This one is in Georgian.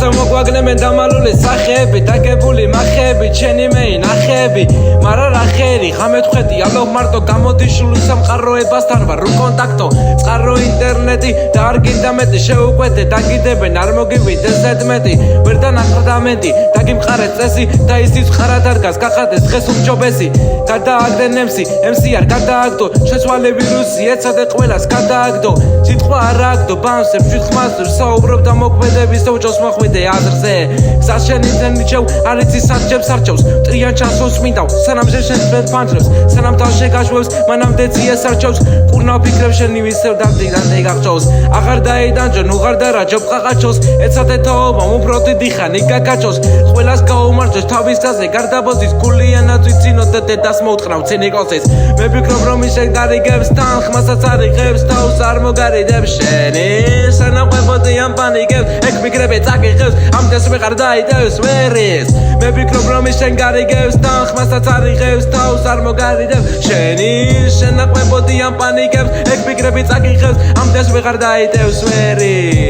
როცა მოგვაგნებენ დამალული სახეები დაგებული მახეები ჩენი მეი ნახეები მარა რა ხერი ხამეთხვედი ალო მარტო გამოდი შული სამყაროებასთან ვარ რო კონტაქტო წყარო ინტერნეტი და არ გინდა მეტი შეუყვეთე დაგიდებენ არ მოგივიდეს ზედმეტი ვერ დანახრდამენტი დაგიმყარეთ წესი და ისიც ხარად არ გას გახადეს დღეს უმჯობესი გადააგდენ MC არ გადააგდო შეცვალე ვირუსი ეცადე ყველას გადააგდო სიტყვა არ აგდო ბანსებს შეხმას საუბრობ და მოქმედების ოჯოს მოხვიდე აზრზე გზას შენიძენ ნიჩევ არ იცი საჭებს არჩევს ტრიან ჩასოს მინდავ სანამ შენს ბედ ფანჯრებს სანამ თავში გაშვევს მანამდე ძიეს არჩევს ყურნავ ფიქრებს შენი ვისევ დამდე გაღწევს აღარ დაიდანჯო ნუ ღარ და რაჯობ ყაყაჩოს ეცადე თაობა უფრო დიდი ხანი გაგაჩოს ყველას გაუმარჯოს თავის გაზე გარდაბოზის გულიანად ვიცინოთ და დედას მოუტყნავ ცინიკოსის მე ვფიქრობ რომ ისე გარიგებს თან ხმასაც არიღებს თავს არ მოგარიდებს შენი სანაყვებოდი ამ პანიკებს ეგ ფიქრები წაგიღებს ამდენს ვეღარ დაიდევს ვერის მე ვფიქრობ რომ ისე გარიგებს თან ხმასაც არიღებს თავს არ მოგარიდებს შენი სანაყვებოდი ამ პანიკებს ეგ ფიქრები წაგიღებს ამდენს ვეღარ დაიდევს ვერის